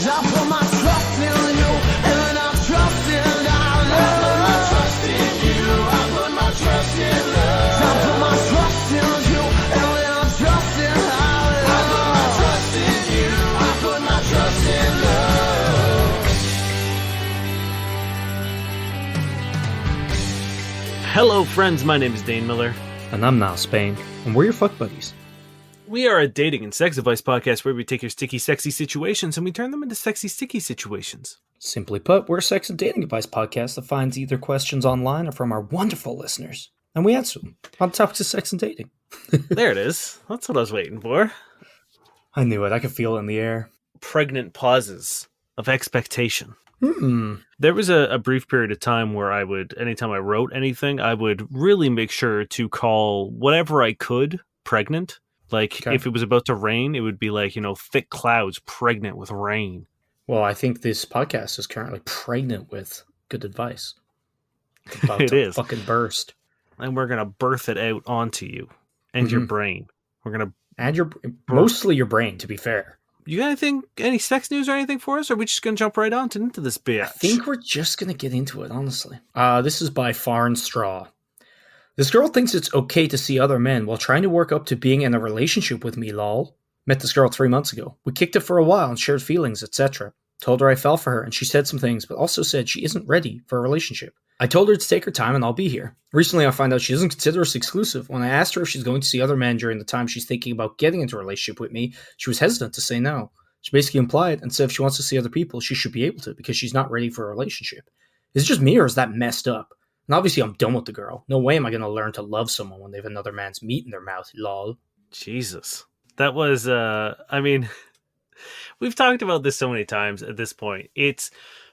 I put my trust in you, and I trust in our love. I put my trust in you, I put my trust in love. I put my trust in you, and I trust in our love. I put my trust in you, I put my trust in love. Hello friends, my name is Dane Miller. And I'm Niall Spain, and we're your fuck buddies. We are a dating and sex advice podcast where we take your sticky, sexy situations and we turn them into sexy, sticky situations. Simply put, we're a sex and dating advice podcast that finds either questions online or from our wonderful listeners, and we answer them on topics of sex and dating. There it is. That's what I was waiting for. I knew it. I could feel it in the air. Pregnant pauses of expectation. Hmm. There was a brief period of time where I would, anytime I wrote anything, I would really make sure to call whatever I could pregnant. Like, Okay. if it was about to rain, it would be like, thick clouds pregnant with rain. Well, I think this podcast is currently pregnant with good advice. It's about It to is. fucking burst. And we're going to birth it out onto you and your Mhm. brain. We're going to... And mostly your brain, to be fair. You got any sex news or anything for us? Or are we just going to jump right on into this bitch? I think we're just going to get into it, honestly. This is by Farn Straw. This girl thinks it's okay to see other men while trying to work up to being in a relationship with me, lol. Met this girl 3 months ago. We kicked it for a while and shared feelings, etc. Told her I fell for her and she said some things, but also said she isn't ready for a relationship. I told her to take her time and I'll be here. Recently I found out she doesn't consider us exclusive. When I asked her if she's going to see other men during the time she's thinking about getting into a relationship with me, she was hesitant to say no. She basically implied and said if she wants to see other people, she should be able to because she's not ready for a relationship. Is it just me or is that messed up? And obviously I'm done with the girl. No way am I going to learn to love someone when they have another man's meat in their mouth, lol. Jesus. That was, we've talked about this so many times at this point. It's,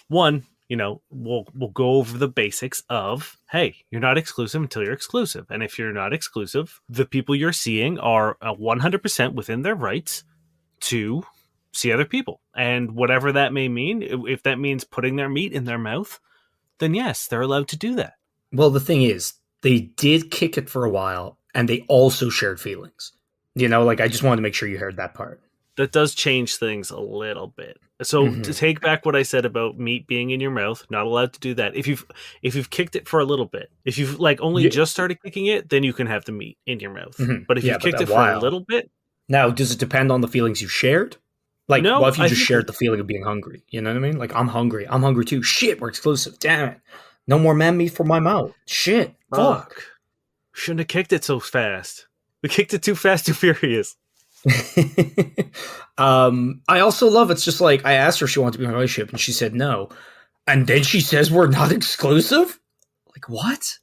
one, we'll go over the basics of, hey, you're not exclusive until you're exclusive. And if you're not exclusive, the people you're seeing are 100% within their rights to see other people. And whatever that may mean, if that means putting their meat in their mouth, then yes, they're allowed to do that. Well, the thing is, they did kick it for a while, and they also shared feelings. I just wanted to make sure you heard that part. That does change things a little bit. So to take back what I said about meat being in your mouth, not allowed to do that. If you've kicked it for a little bit, if you've only just started kicking it, then you can have the meat in your mouth. But if you've kicked it for a little bit... Now, does it depend on the feelings you've shared? No, what if you just shared the feeling of being hungry? You know what I mean? Like, I'm hungry. I'm hungry too. Shit, we're exclusive. Damn it. No more man meat for my mouth. Shit. Fuck. Shouldn't have kicked it so fast. We kicked it too fast, too furious. I also love it's just like I asked her if she wanted to be in a relationship and she said no. And then she says we're not exclusive? Like, what?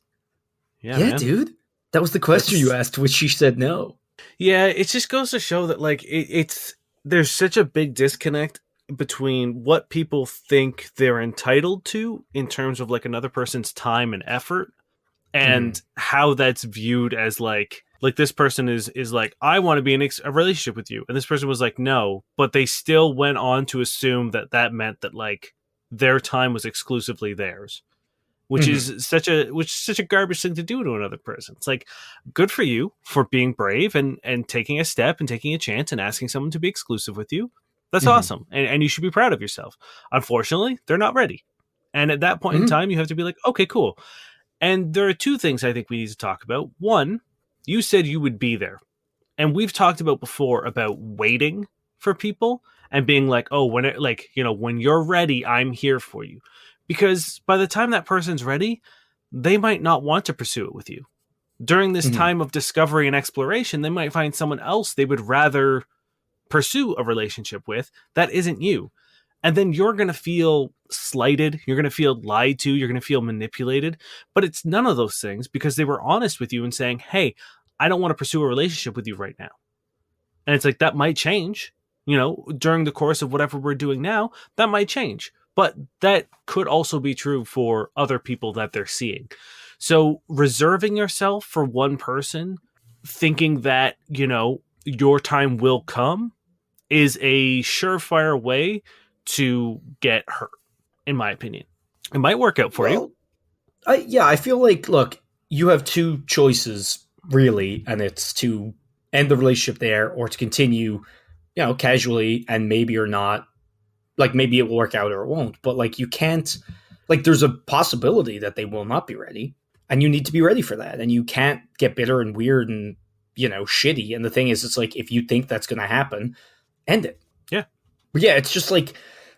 Yeah, man. Dude. That was the question you asked, which she said no. Yeah, it just goes to show that there's such a big disconnect between what people think they're entitled to in terms of another person's time and effort and how that's viewed as like this person is like, I want to be in a relationship with you. And this person was like, no, but they still went on to assume that meant that their time was exclusively theirs, which is such a garbage thing to do to another person. It's like, good for you for being brave and taking a step and taking a chance and asking someone to be exclusive with you. That's awesome. And you should be proud of yourself. Unfortunately, they're not ready. And at that point in time, you have to be like, okay, cool. And there are two things I think we need to talk about. One, you said you would be there. And we've talked about before about waiting for people and being like, oh, when you're ready, I'm here for you. Because by the time that person's ready, they might not want to pursue it with you. During this time of discovery and exploration, they might find someone else they would rather pursue a relationship with that isn't you. And then you're going to feel slighted. You're going to feel lied to. You're going to feel manipulated. But it's none of those things because they were honest with you and saying, hey, I don't want to pursue a relationship with you right now. And it's like, that might change, during the course of whatever we're doing now, that might change. But that could also be true for other people that they're seeing. So reserving yourself for one person, thinking that, your time will come, is a surefire way to get hurt, in my opinion. It might work out for you. I feel like, look, you have two choices, really, and it's to end the relationship there or to continue, casually and maybe or not Like maybe it will work out or it won't, but like you can't, like there's a possibility that they will not be ready, and you need to be ready for that, and you can't get bitter and weird and shitty. And the thing is, it's like if you think that's going to happen, end it. Yeah. But yeah, it's just like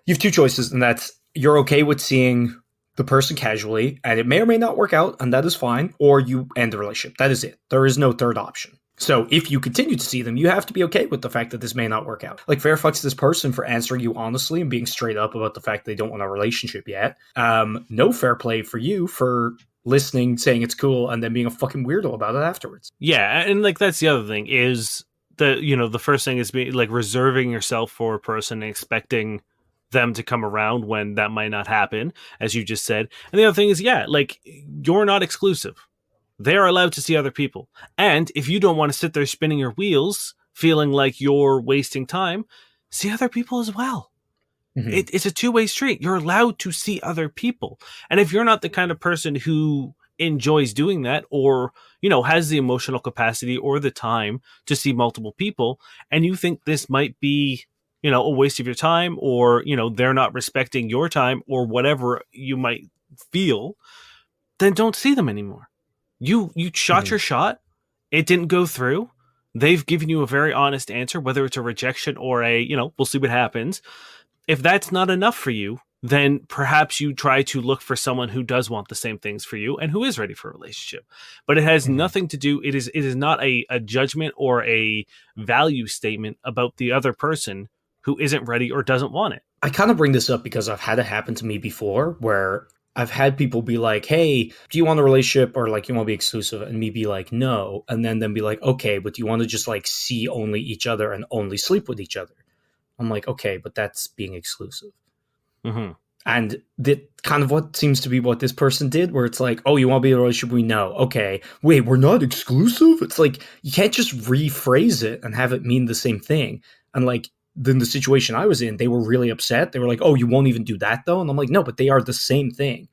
you have two choices, and that's you're okay with seeing the person casually, and it may or may not work out, and that is fine, or you end the relationship. That is it. There is no third option. So if you continue to see them, you have to be okay with the fact that this may not work out. Like fair fucks to this person for answering you honestly and being straight up about the fact they don't want a relationship yet. No fair play for you for listening, saying it's cool, and then being a fucking weirdo about it afterwards. Yeah, and like that's the other thing is the first thing is being like reserving yourself for a person and expecting them to come around when that might not happen, as you just said. And the other thing is, yeah, like you're not exclusive. They're allowed to see other people. And if you don't want to sit there spinning your wheels, feeling like you're wasting time, see other people as well. Mm-hmm. It's a two-way street. You're allowed to see other people. And if you're not the kind of person who enjoys doing that or, has the emotional capacity or the time to see multiple people, and you think this might be, a waste of your time or, they're not respecting your time or whatever you might feel, then don't see them anymore. You shot your shot. It didn't go through. They've given you a very honest answer, whether it's a rejection or a, we'll see what happens. If that's not enough for you, then perhaps you try to look for someone who does want the same things for you and who is ready for a relationship. But it has nothing to do, it is not a judgment or a value statement about the other person who isn't ready or doesn't want it. I kind of bring this up because I've had it happen to me before where I've had people be like, hey, do you want a relationship or like you want to be exclusive? And me be like, no. And then be like, okay, but do you want to just like see only each other and only sleep with each other? I'm like, okay, but that's being exclusive. Mm-hmm. And that kind of what seems to be what this person did, where it's like, oh, you want to be in a relationship? We know. Okay, wait, we're not exclusive? It's like, you can't just rephrase it and have it mean the same thing. And like, then the situation I was in, they were really upset. They were like, oh, you won't even do that though? And I'm like, no, but they are the same thing.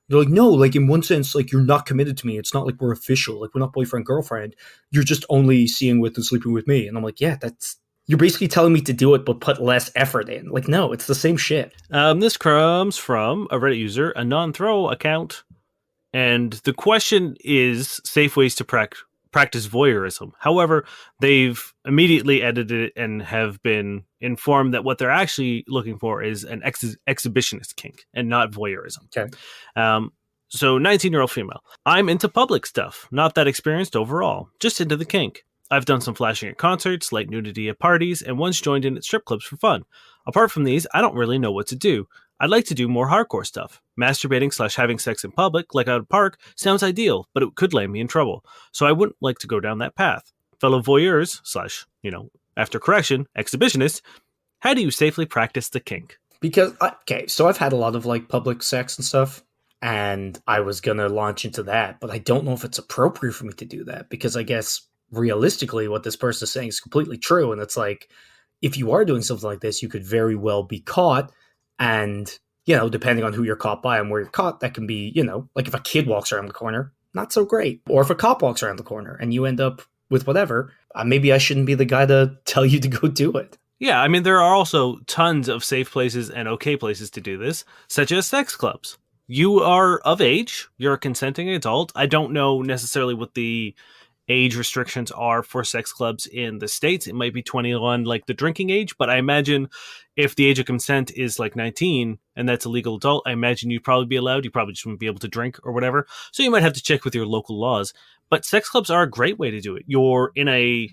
They're like, no, like in one sense, like you're not committed to me. It's not like we're official. Like we're not boyfriend, girlfriend. You're just only seeing with and sleeping with me. And I'm like, yeah, you're basically telling me to do it, but put less effort in. Like, no, it's the same shit. This comes from a Reddit user, a non-throw account. And the question is safe ways to practice voyeurism. However, they've immediately edited it and have been informed that what they're actually looking for is an exhibitionist kink and not voyeurism. Okay. So 19-year-old female. I'm into public stuff, not that experienced overall, just into the kink. I've done some flashing at concerts, light nudity at parties, and once joined in at strip clubs for fun. Apart from these, I don't really know what to do. I'd like to do more hardcore stuff. Masturbating / having sex in public, like out at a park, sounds ideal, but it could land me in trouble. So I wouldn't like to go down that path. Fellow voyeurs / after correction, exhibitionists, how do you safely practice the kink? Because, okay, so I've had a lot of like public sex and stuff, and I was going to launch into that, but I don't know if it's appropriate for me to do that because I guess realistically what this person is saying is completely true. And it's like, if you are doing something like this, you could very well be caught. And, depending on who you're caught by and where you're caught, that can be, like if a kid walks around the corner, not so great. Or if a cop walks around the corner and you end up with whatever, maybe I shouldn't be the guy to tell you to go do it. Yeah, I mean, there are also tons of safe places and okay places to do this, such as sex clubs. You are of age, you're a consenting adult. I don't know necessarily what the age restrictions are for sex clubs in the States. It might be 21, like the drinking age, but I imagine if the age of consent is like 19 and that's a legal adult, I imagine you'd probably be allowed. You probably just wouldn't be able to drink or whatever. So you might have to check with your local laws. But sex clubs are a great way to do it. You're in a,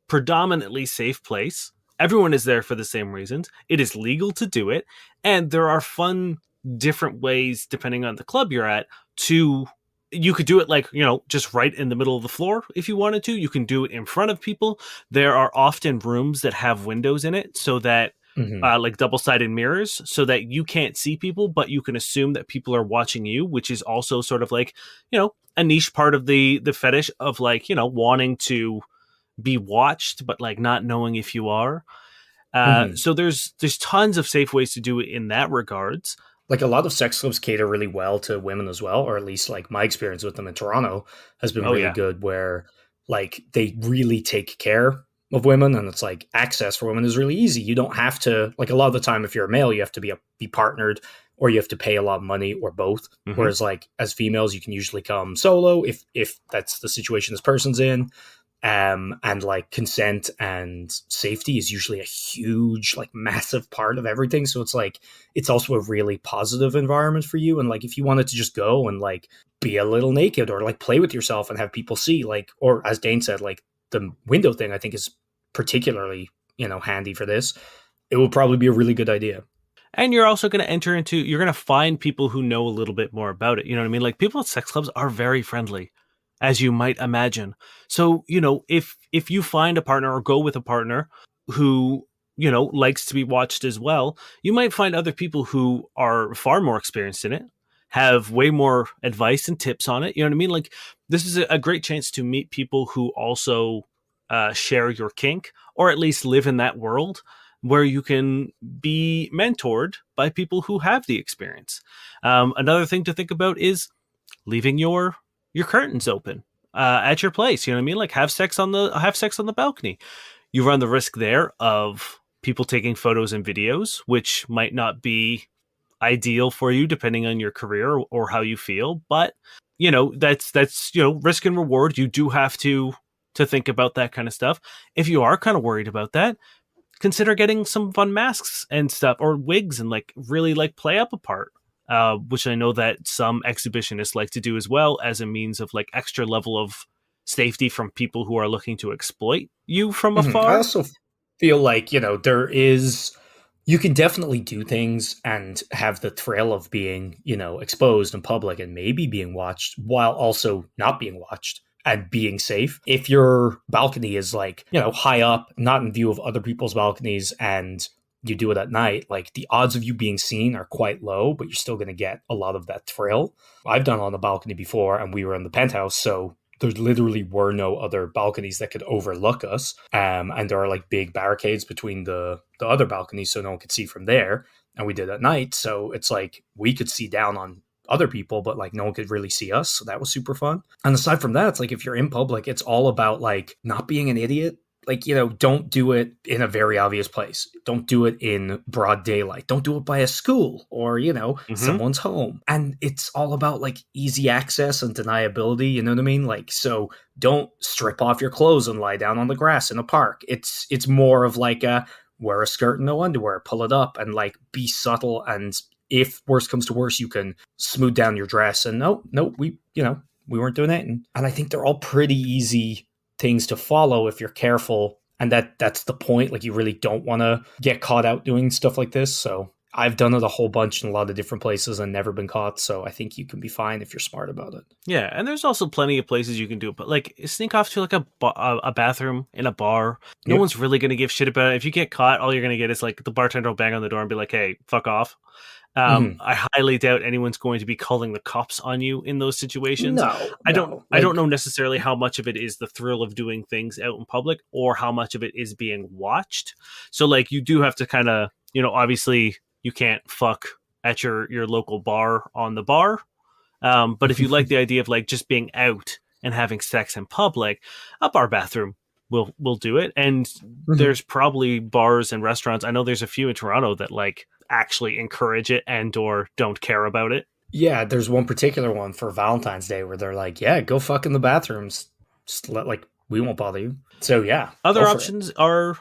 predominantly safe place. Everyone is there for the same reasons. It is legal to do it. And there are fun, different ways, depending on the club you're at, you could do it like, just right in the middle of the floor if you wanted to. You can do it in front of people. There are often rooms that have windows in it so that, like double-sided mirrors, so that you can't see people, but you can assume that people are watching you, which is also sort of like, a niche part of the fetish of like, wanting to be watched, but like not knowing if you are. So there's tons of safe ways to do it in that regards. Like a lot of sex clubs cater really well to women as well, or at least like my experience with them in Toronto has been really good where like they really take care of women, and it's like access for women is really easy. You don't have to, like, a lot of the time if you're a male, you have to be partnered, or you have to pay a lot of money, or both. Mhm. Whereas like as females, you can usually come solo if that's the situation this person's in. And like consent and safety is usually a huge, like massive part of everything. So it's like it's also a really positive environment for you. And like if you wanted to just go and like be a little naked or like play with yourself and have people see, like, or as Dane said, like the window thing I think is particularly, handy for this. It will probably be a really good idea. And you're also going to you're going to find people who know a little bit more about it. You know what I mean? Like people at sex clubs are very friendly, as you might imagine. So, if you find a partner or go with a partner who, likes to be watched as well, you might find other people who are far more experienced in it, have way more advice and tips on it. You know what I mean? Like this is a great chance to meet people who also share your kink, or at least live in that world where you can be mentored by people who have the experience. Another thing to think about is leaving your curtains open at your place. You know what I mean? Like have sex on the balcony. You run the risk there of people taking photos and videos, which might not be ideal for you depending on your career or how you feel. But that's risk and reward. You do have to think about that kind of stuff. If you are kind of worried about that, consider getting some fun masks and stuff, or wigs, and like really like play up a part, which I know that some exhibitionists like to do as well, as a means of like extra level of safety from people who are looking to exploit you from I afar. also feel like, you can definitely do things and have the thrill of being, exposed in public and maybe being watched while also not being watched and being safe. If your balcony is like, high up, not in view of other people's balconies, and you do it at night, like the odds of you being seen are quite low, but you're still going to get a lot of that thrill. I've done it on the balcony before, and we were in the penthouse, so there literally were no other balconies that could overlook us. And there are like big barricades between the other balconies so no one could see from there. And we did at night. So it's like we could see down on other people, but like no one could really see us. So that was super fun. And aside from that, it's like if you're in public, it's all about like not being an idiot. Like, don't do it in a very obvious place. Don't do it in broad daylight. Don't do it by a school or, Mm-hmm. someone's home. And it's all about like easy access and deniability. You know what I mean? Like, so don't strip off your clothes and lie down on the grass in a park. It's more of like wear a skirt and no underwear, pull it up and like be subtle. And if worse comes to worse, you can smooth down your dress and no, we weren't doing it. And I think they're all pretty easy things to follow if you're careful, and that's the point. Like you really don't want to get caught out doing stuff like this. So I've done it a whole bunch in a lot of different places and never been caught, so I think you can be fine if you're smart about it. Yeah, and there's also plenty of places you can do it, but like sneak off to like a bathroom in a bar. No Yep. one's really going to give shit about it. If you get caught, all you're going to get is like the bartender will bang on the door and be like, "Hey, fuck off." Mhm. I highly doubt anyone's going to be calling the cops on you in those situations. No, I don't no, I don't like know necessarily how much of it is the thrill of doing things out in public or how much of it is being watched. So like you do have to kind of, obviously you can't fuck at your local bar on the bar. But if you like the idea of like just being out and having sex in public, a bar bathroom will do it. And Mhm. there's probably bars and restaurants. I know there's a few in Toronto that like actually encourage it and or don't care about it. Yeah, there's one particular one for Valentine's Day where they're like, "Yeah, go fuck in the bathrooms. Just like we won't bother you." So yeah, go Other for it. options are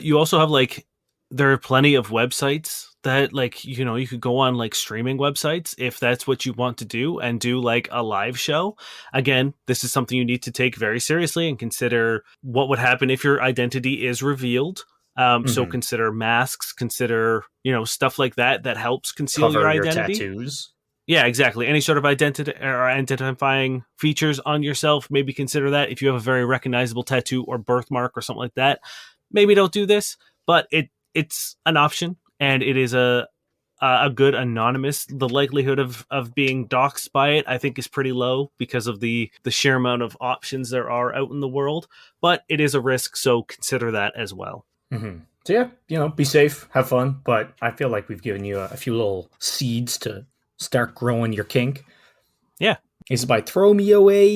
you also have like there are plenty of websites that like you could go on like streaming websites if that's what you want to do and do like a live show. Again, this is something you need to take very seriously and consider what would happen if your identity is revealed. So Mhm. consider masks, consider stuff like that helps conceal your Cover your identity. tattoos. Yeah, exactly. Any sort of identity or identifying features on yourself, maybe consider that. If you have a very recognizable tattoo or birthmark or something like that, maybe don't do this. But it's an option, and it is a good anonymous. The likelihood of being doxxed by it, I think, is pretty low because of the sheer amount of options there are out in the world. But it is a risk, so consider that as well. So yeah, be safe, have fun. But I feel like we've given you a few little seeds to start growing your kink. Yeah. This is by Throw Me Away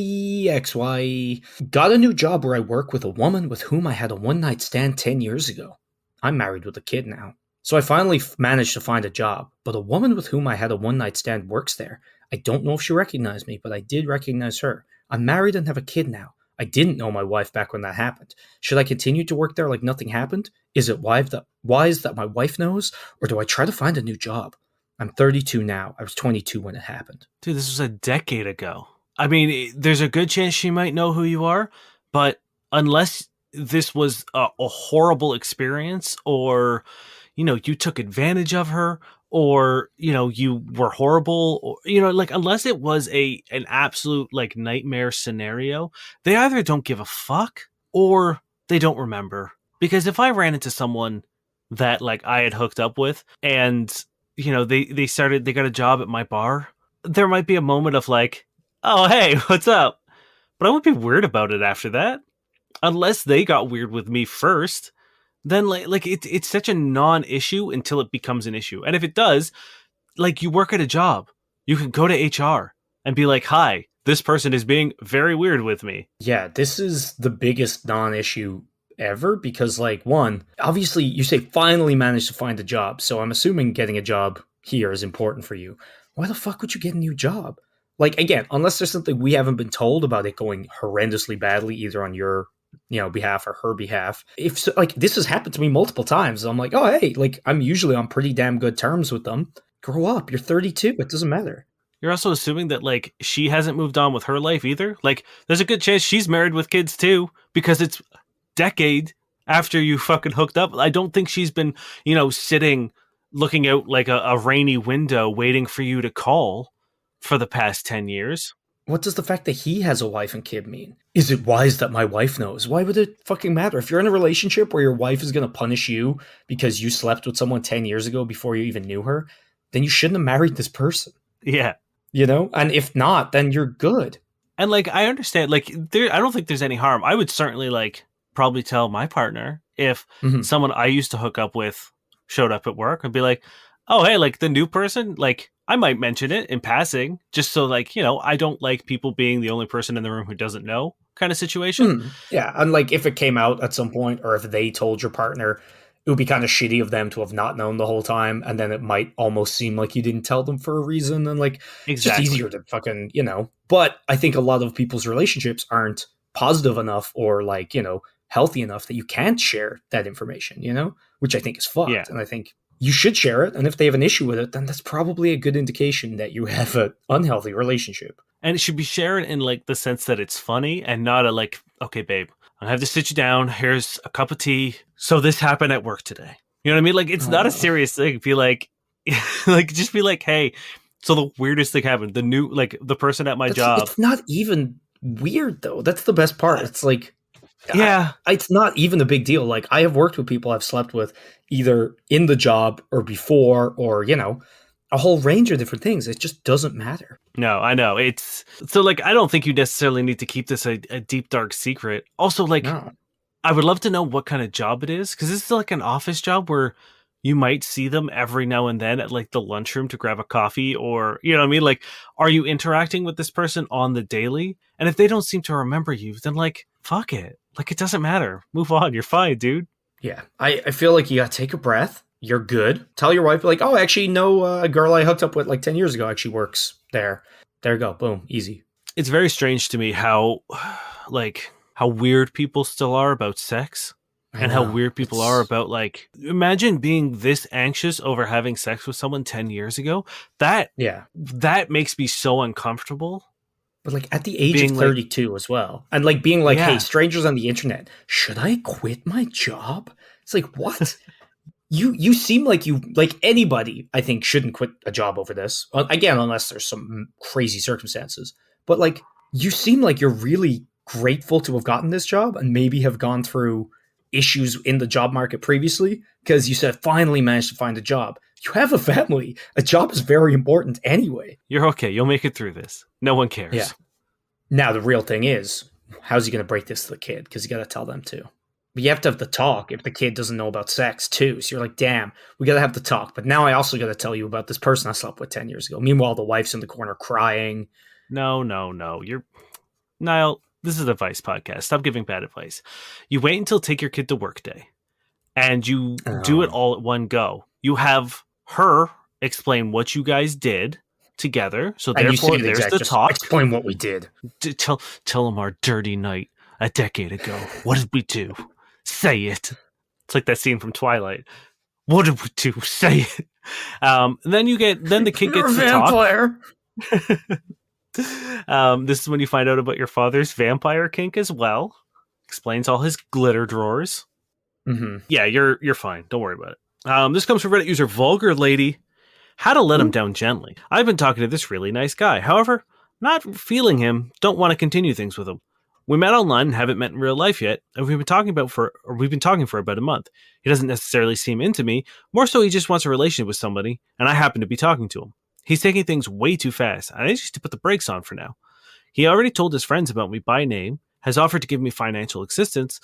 XY. Got a new job where I work with a woman with whom I had a one-night stand 10 years ago. I'm married with a kid now. So I finally managed to find a job, but a woman with whom I had a one-night stand works there. I don't know if she recognized me, but I did recognize her. I'm married and have a kid now. I didn't know my wife back when that happened. Should I continue to work there like nothing happened? Is it wise that my wife knows, or do I try to find a new job? I'm 32 now. I was 22 when it happened. Dude, this was a decade ago. I mean, there's a good chance she might know who you are, but unless this was a horrible experience, or, you know, you took advantage of her, or, you know, you were horrible, or, you know, like, unless it was an absolute like nightmare scenario, they either don't give a fuck or they don't remember. Because if I ran into someone that like I had hooked up with, and, you know, they got a job at my bar, there might be a moment of like, oh, hey, what's up? But I wouldn't be weird about it after that. Unless they got weird with me first, then like it's such a non-issue until it becomes an issue. And if it does, like, you work at a job, you can go to HR and be like, hi, this person is being very weird with me. Yeah, this is the biggest non-issue ever because, like, one, obviously you say finally managed to find a job, so I'm assuming getting a job here is important for you. Why the fuck would you get a new job? Like, again, unless there's something we haven't been told about it going horrendously badly, either on your, you know, behalf or her behalf. If so, like, this has happened to me multiple times. I'm like, oh, hey, like, I'm usually on pretty damn good terms with them. Grow up. You're 32. It doesn't matter. You're also assuming that, like, she hasn't moved on with her life either. Like, there's a good chance she's married with kids too, because it's decade after you fucking hooked up. I don't think she's been, you know, sitting looking out like a rainy window waiting for you to call for the past 10 years. What does the fact that he has a wife and kid mean? Is it wise that my wife knows? Why would it fucking matter? If you're in a relationship where your wife is going to punish you because you slept with someone 10 years ago before you even knew her, then you shouldn't have married this person. Yeah. You know? And if not, then you're good. And, like, I understand, like, I don't think there's any harm. I would certainly, like, probably tell my partner if someone I used to hook up with showed up at work and be like, oh, hey, like, the new person, like, I might mention it in passing, just so, like, you know, I don't like people being the only person in the room who doesn't know kind of situation. Yeah, and, like, if it came out at some point, or if they told your partner, it would be kind of shitty of them to have not known the whole time, and then it might almost seem like you didn't tell them for a reason, and, like, it's just easier to fucking, you know. But I think a lot of people's relationships aren't positive enough or, like, you know, healthy enough that you can't share that information, you know, which I think is fucked. Yeah. And I think you should share it. And if they have an issue with it, then that's probably a good indication that you have an unhealthy relationship. And it should be shared in, like, the sense that it's funny and not a, like, okay, babe, I have to sit you down. Here's a cup of tea. So this happened at work today. You know what I mean? Like, it's not a serious thing. Be like, like, just be like, hey, so the weirdest thing happened. The new, like, the person at my job. It's not even weird, though. That's the best part. It's like, yeah, it's not even a big deal. Like, I have worked with people I've slept with either in the job or before, or, you know, a whole range of different things. It just doesn't matter. No, I know. It's so, like, I don't think you necessarily need to keep this a deep, dark secret. Also, like, I would love to know what kind of job it is, because this is like an office job where you might see them every now and then at, like, the lunchroom to grab a coffee, or, you know what I mean? Like, are you interacting with this person on the daily? And if they don't seem to remember you, then, like, fuck it. Like, it doesn't matter. Move on. You're fine, dude. Yeah. I feel like you gotta take a breath. You're good. Tell your wife, like, oh, actually, no, a girl I hooked up with like 10 years ago actually works there. There you go. Boom. Easy. It's very strange to me how weird people still are about sex. And how weird people are about, like, imagine being this anxious over having sex with someone 10 years ago. That makes me so uncomfortable. But, like, at the age of 32, like, as well. And, like, being like, hey, strangers on the internet, should I quit my job? It's like, what? You seem like you, like, anybody, I think, shouldn't quit a job over this. Again, unless there's some crazy circumstances. But, like, you seem like you're really grateful to have gotten this job and maybe have gone through issues in the job market previously, because you said finally managed to find a job. You have a family. A job is very important anyway. You're okay. You'll make it through this. No one cares. Yeah. Now the real thing is, how's he going to break this to the kid? Because you got to tell them too. But you have to have the talk if the kid doesn't know about sex too. So you're like, damn, we got to have the talk. But now I also got to tell you about this person I slept with 10 years ago. Meanwhile, the wife's in the corner crying. No. Niall, this is an advice podcast. Stop giving bad advice. You wait until take your kid to work day and you do it all at one go. You have her explain what you guys did together. So And you say therefore, it there's exact. the Just talk. explain what we did. Tell them our dirty night a decade ago. What did we do? Say it. It's like that scene from Twilight. What did we do? Say it. Then the kid You're gets a to talk. vampire. This is when you find out about your father's vampire kink as well. Explains all his glitter drawers. Mm-hmm. Yeah, you're fine. Don't worry about it. This comes from Reddit user Vulgar Lady. How to let him down gently. I've been talking to this really nice guy. However, not feeling him. Don't want to continue things with him. We met online and haven't met in real life yet, and we've been talking for about a month. He doesn't necessarily seem into me. More so, he just wants a relationship with somebody, and I happen to be talking to him. He's taking things way too fast, and I just need to put the brakes on for now. He already told his friends about me by name, has offered to give me financial assistance,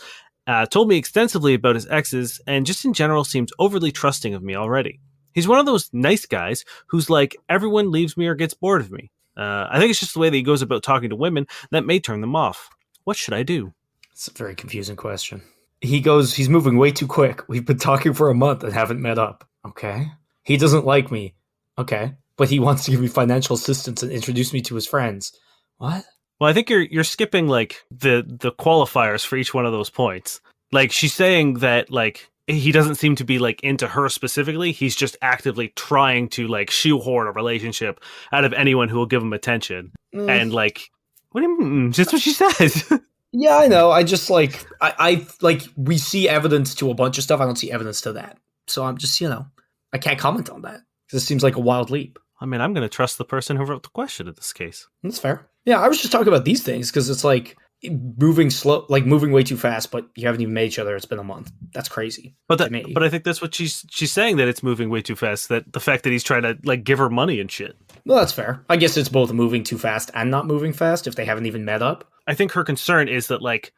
told me extensively about his exes, and just in general seems overly trusting of me already. He's one of those nice guys who's like, everyone leaves me or gets bored of me. I think it's just the way that he goes about talking to women that may turn them off. What should I do? It's a very confusing question. He's moving way too quick. We've been talking for a month and haven't met up. Okay. He doesn't like me. Okay. But he wants to give me financial assistance and introduce me to his friends. What? Well, I think you're skipping like the qualifiers for each one of those points. Like she's saying that like he doesn't seem to be like into her specifically. He's just actively trying to like shoehorn a relationship out of anyone who will give him attention. And like, what do you mean? Just what she says. Yeah, I know. I just like I like we see evidence to a bunch of stuff. I don't see evidence to that. So I'm just, I can't comment on that because it seems like a wild leap. I mean, I'm going to trust the person who wrote the question in this case. That's fair. Yeah, I was just talking about these things because it's like moving slow, like moving way too fast, but you haven't even met each other. It's been a month. That's crazy. But I think that's what she's saying, that it's moving way too fast. That the fact that he's trying to like give her money and shit. Well, that's fair. I guess it's both moving too fast and not moving fast if they haven't even met up. I think her concern is that like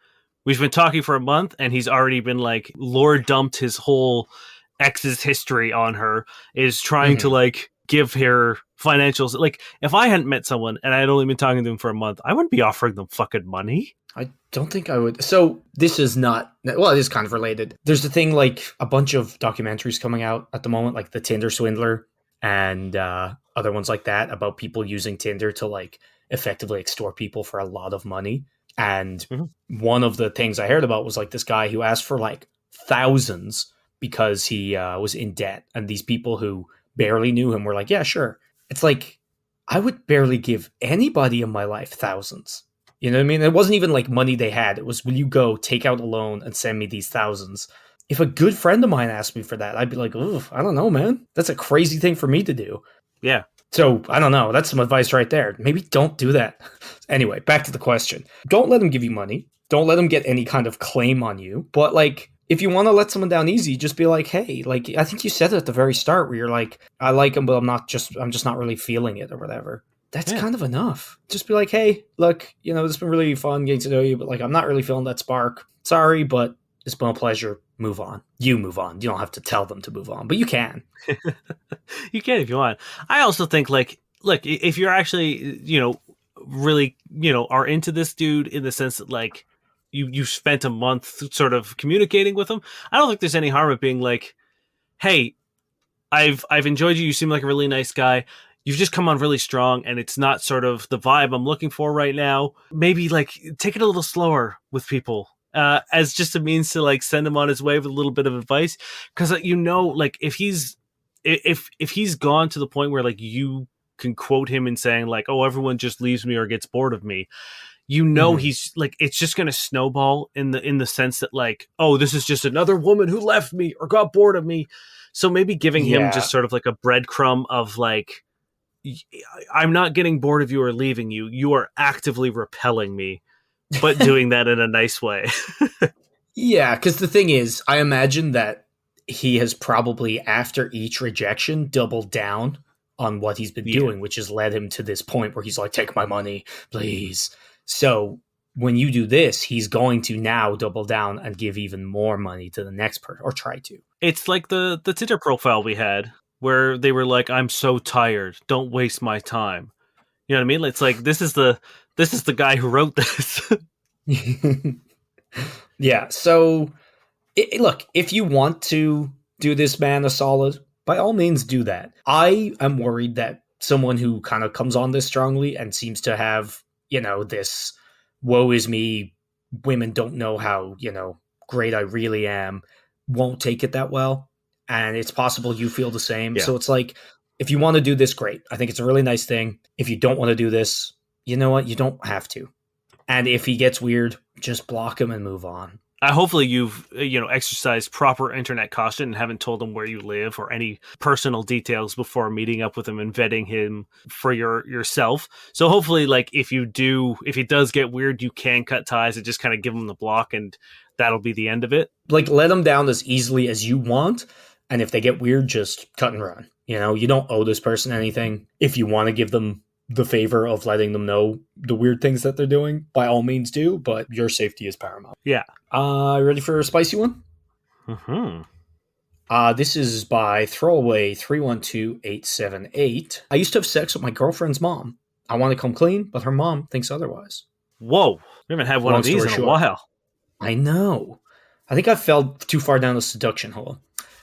we've been talking for a month and he's already been like lore dumped his whole ex's history on her, is trying to like give her financials. Like if I hadn't met someone and I had only been talking to them for a month, I wouldn't be offering them fucking money. I don't think I would. So this is not, well, it is kind of related. There's the thing, like a bunch of documentaries coming out at the moment, like the Tinder Swindler and other ones like that, about people using Tinder to like effectively extort people for a lot of money. And one of the things I heard about was like this guy who asked for like thousands because he was in debt. And these people who barely knew him were like, yeah, sure. It's like, I would barely give anybody in my life thousands. You know what I mean? It wasn't even like money they had. It was, will you go take out a loan and send me these thousands? If a good friend of mine asked me for that, I'd be like, oh, I don't know, man. That's a crazy thing for me to do. Yeah. So I don't know. That's some advice right there. Maybe don't do that. Anyway, back to the question. Don't let them give you money. Don't let them get any kind of claim on you. But like, if you want to let someone down easy, just be like, hey, like, I think you said it at the very start where you're like, I like him, but I'm just not really feeling it or whatever. That's kind of enough. Just be like, hey, look, it's been really fun getting to know you, but like, I'm not really feeling that spark. Sorry, but it's been a pleasure. Move on. You move on. You don't have to tell them to move on, but you can. You can if you want. I also think like, look, if you're actually, really, are into this dude in the sense that like you spent a month sort of communicating with him, I don't think there's any harm in being like, hey, I've enjoyed you. You seem like a really nice guy. You've just come on really strong and it's not sort of the vibe I'm looking for right now. Maybe like take it a little slower with people as just a means to like send him on his way with a little bit of advice. Cause like if he's gone to the point where like you can quote him in saying like, oh, everyone just leaves me or gets bored of me. He's like, it's just going to snowball in the sense that like, oh, this is just another woman who left me or got bored of me. So maybe giving him just sort of like a breadcrumb of like, I'm not getting bored of you or leaving you. You are actively repelling me, but doing that in a nice way. Yeah, because the thing is, I imagine that he has probably, after each rejection, doubled down on what he's been doing, which has led him to this point where he's like, take my money, please. So when you do this, he's going to now double down and give even more money to the next person, or try to. It's like the Tinder profile we had, where they were like, I'm so tired. Don't waste my time. You know what I mean? It's like this is the guy who wrote this. Yeah. So, look, if you want to do this man a solid, by all means do that. I am worried that someone who kind of comes on this strongly and seems to have, this woe is me, women don't know how, great I really am, won't take it that well. And it's possible you feel the same. Yeah. So it's like, if you want to do this, great. I think it's a really nice thing. If you don't want to do this, you know what? You don't have to. And if he gets weird, just block him and move on. Hopefully you've exercised proper internet caution and haven't told him where you live or any personal details before meeting up with him and vetting him for yourself. So hopefully, like, if he does get weird, you can cut ties and just kind of give him the block, and that'll be the end of it. Like, let him down as easily as you want, and if they get weird, just cut and run. You don't owe this person anything. If you want to give them the favor of letting them know the weird things that they're doing, by all means do, but your safety is paramount. Yeah. Ready for a spicy one? Mm-hmm. This is by Throwaway 312878. I used to have sex with my girlfriend's mom. I want to come clean, but her mom thinks otherwise. Whoa. We haven't had one of these in a while. I know. I think I fell too far down the seduction hole.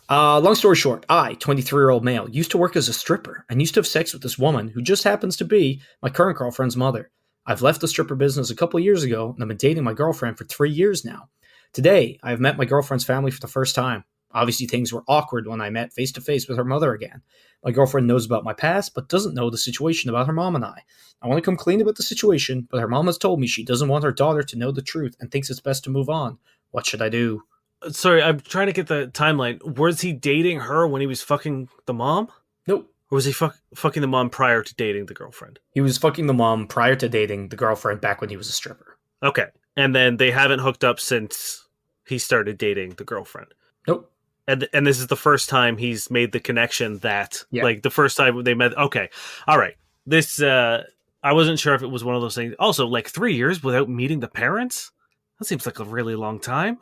Long story short, I, 23-year-old male, used to work as a stripper and used to have sex with this woman who just happens to be my current girlfriend's mother. I've left the stripper business a couple of years ago, and I've been dating my girlfriend for 3 years now. Today, I have met my girlfriend's family for the first time. Obviously, things were awkward when I met face-to-face with her mother again. My girlfriend knows about my past, but doesn't know the situation about her mom and I. I want to come clean about the situation, but her mom has told me she doesn't want her daughter to know the truth and thinks it's best to move on. What should I do? Sorry, I'm trying to get the timeline. Was he dating her when he was fucking the mom? Nope. Or was he fucking the mom prior to dating the girlfriend? He was fucking the mom prior to dating the girlfriend back when he was a stripper. Okay. And then they haven't hooked up since he started dating the girlfriend. Nope. And this is the first time he's made the connection that, like, the first time they met. Okay. All right. This, I wasn't sure if it was one of those things. Also, like, 3 years without meeting the parents? That seems like a really long time.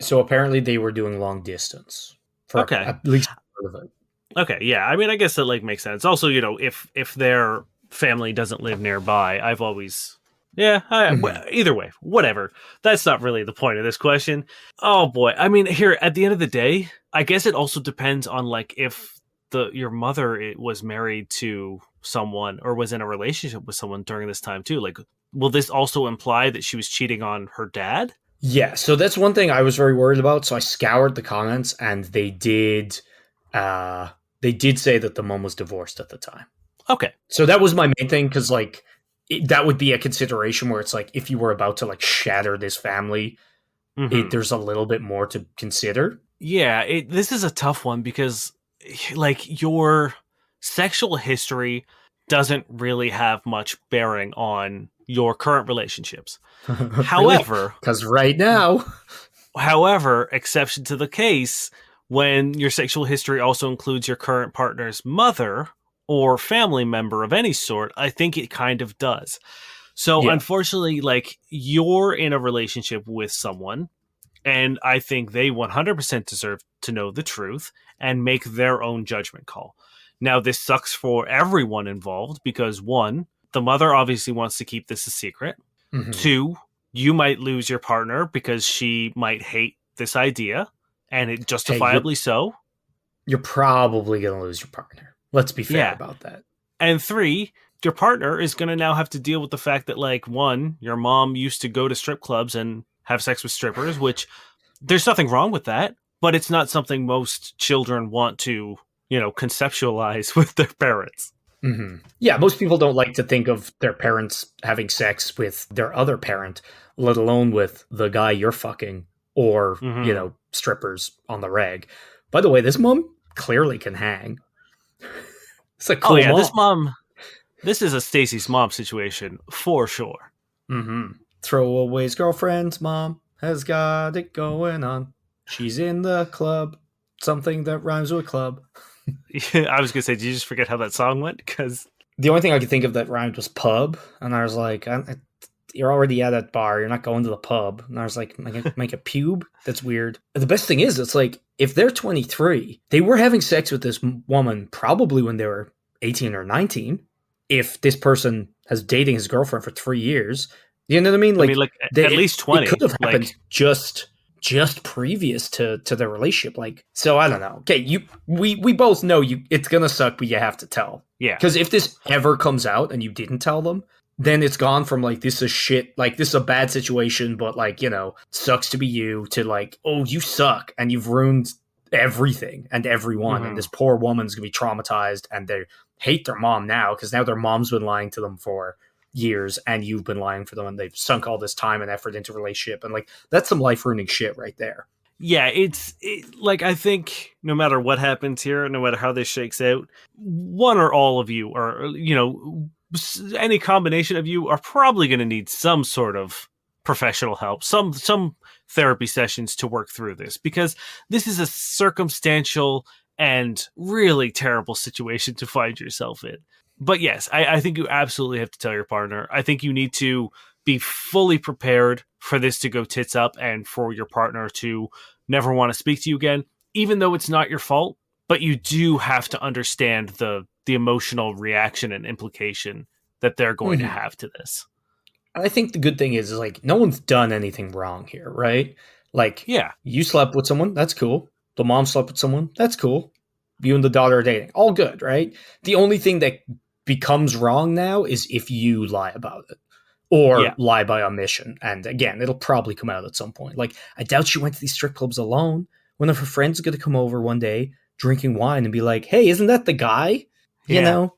So apparently they were doing long distance. For Okay. At least part of it. Okay, yeah. I mean, I guess that, like, makes sense. Also, if their family doesn't live nearby, I've always... Yeah, either way, whatever. That's not really the point of this question. Oh, boy. I mean, here, at the end of the day, I guess it also depends on, like, if your mother was married to someone or was in a relationship with someone during this time, too. Like, will this also imply that she was cheating on her dad? Yeah, so that's one thing I was very worried about. So I scoured the comments, and they did say that the mom was divorced at the time. Okay. So that was my main thing, because, like, that would be a consideration where it's like, if you were about to, like, shatter this family, there's a little bit more to consider. Yeah, this is a tough one because, like, your sexual history doesn't really have much bearing on your current relationships. However, because right now, exception to the case when your sexual history also includes your current partner's mother or family member of any sort, I think it kind of does. So unfortunately, like, you're in a relationship with someone, and I think they 100% deserve to know the truth and make their own judgment call. Now, this sucks for everyone involved because, one, the mother obviously wants to keep this a secret. Mm-hmm. 2, you might lose your partner because she might hate this idea, and it justifiably so. You're probably going to lose your partner. Let's be fair about that. And 3, your partner is going to now have to deal with the fact that, like, 1, your mom used to go to strip clubs and have sex with strippers, which there's nothing wrong with that, but it's not something most children want to, conceptualize with their parents. Mm-hmm. Yeah, most people don't like to think of their parents having sex with their other parent, let alone with the guy you're fucking or, strippers on the reg. By the way, this mom clearly can hang. It's a cool mom. This is a Stacy's mom situation for sure. Mm-hmm. Throwaway's girlfriend's mom has got it going on. She's in the club. Something that rhymes with club. I was going to say, did you just forget how that song went? Because the only thing I could think of that rhymed was pub. And I was like, you're already at that bar. You're not going to the pub. And I was like, make a pube? That's weird. The best thing is, it's like, if they're 23, they were having sex with this woman probably when they were 18 or 19. If this person has dating his girlfriend for 3 years. You know what I mean? I mean, like, at least 20. It could have happened like, just previous to their relationship. Like, so I don't know. Okay, we both know it's gonna suck, but you have to tell. yeah. Because if this ever comes out and you didn't tell them, then it's gone from like this is shit, like this is a bad situation, but like, you know, sucks to be you, to like, oh, you suck and you've ruined everything and everyone, and this poor woman's gonna be traumatized, and they hate their mom now because now their mom's been lying to them for years, and you've been lying for them, and they've sunk all this time and effort into a relationship, and like that's some life ruining shit right there. Yeah, like, I think no matter what happens here, no matter how this shakes out, one or all of you, or, you know, any combination of you are probably going to need some sort of professional help, some therapy sessions to work through this, because this is a circumstantial and really terrible situation to find yourself in. But yes, I think you absolutely have to tell your partner. I think you need to be fully prepared for this to go tits up and for your partner to never want to speak to you again, even though it's not your fault. But you do have to understand the emotional reaction and implication that they're going to have to this. I think the good thing is like no one's done anything wrong here, right? Like, Yeah, you slept with someone, that's cool. The mom slept with someone, that's cool. You and the daughter are dating, all good, right? The only thing that becomes wrong now is if you lie about it or lie by omission. And again, it'll probably come out at some point. Like, I doubt she went to these strip clubs alone. One of her friends is going to come over one day drinking wine and be like, hey, isn't that the guy? You know?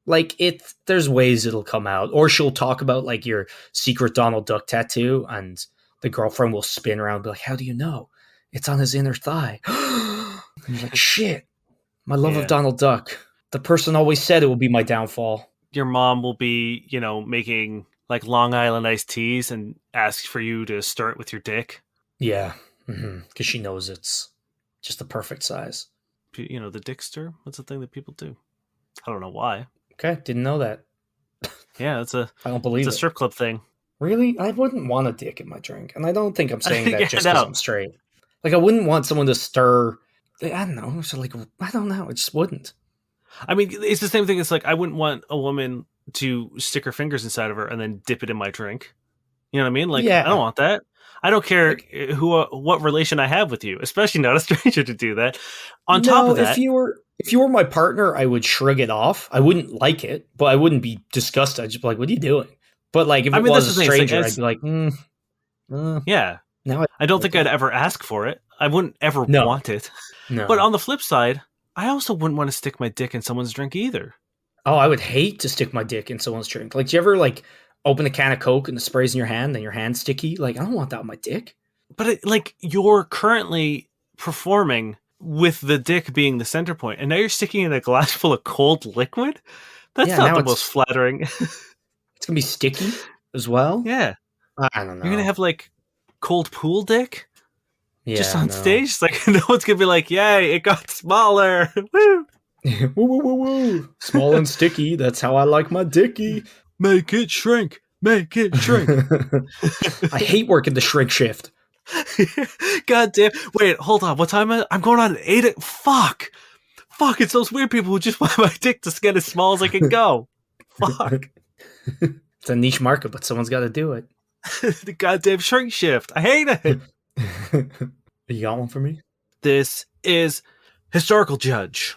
Like, there's ways it'll come out. Or she'll talk about like your secret Donald Duck tattoo, and the girlfriend will spin around and be like, how do you know? It's on his inner thigh. And you're like, shit, my love of Donald Duck. The person always said it would be my downfall. Your mom will be, you know, making like Long Island iced teas and ask for you to stir it with your dick. Yeah, because she knows it's just the perfect size. You know, the dick stir? What's the thing that people do? I don't know why. Okay, didn't know that. Yeah, I don't believe it's a strip club thing. Really? I wouldn't want a dick in my drink. And I don't think I'm saying that just no. because I'm straight. Like, I wouldn't want someone to stir... I don't know. So like, I don't know. I just wouldn't. I mean, it's the same thing. It's like, I wouldn't want a woman to stick her fingers inside of her and then dip it in my drink. You know what I mean? Like, I don't want that. I don't care what relation I have with you, especially not a stranger, to do that. On top of that, if you were my partner, I would shrug it off. I wouldn't like it, but I wouldn't be disgusted. I'd just be like, what are you doing? But like, if it was a stranger, I'd be like, yeah. Now I don't think I'd ever ask for it. I wouldn't ever want it. No. But on the flip side, I also wouldn't want to stick my dick in someone's drink either. Oh, I would hate to stick my dick in someone's drink. Like, do you ever like open a can of Coke and the spray's in your hand and your hand's sticky? Like, I don't want that on my dick. But you're currently performing with the dick being the center point, and now you're sticking in a glass full of cold liquid? That's not the most flattering. It's going to be sticky as well? Yeah. I don't know. You're going to have like cold pool dick? Yeah, just on stage? It's like, no one's going to be like, yay, it got smaller. Woo! Woo, woo, woo, woo. Small and sticky. That's how I like my dicky. Make it shrink. Make it shrink. I hate working the shrink shift. God damn. Wait, hold on. What time is it? I'm going on at 8. Fuck, it's those weird people who just want my dick to get as small as I can go. Fuck. It's a niche market, but someone's got to do it. The goddamn shrink shift. I hate it. You got one for me? This is Historical Judge.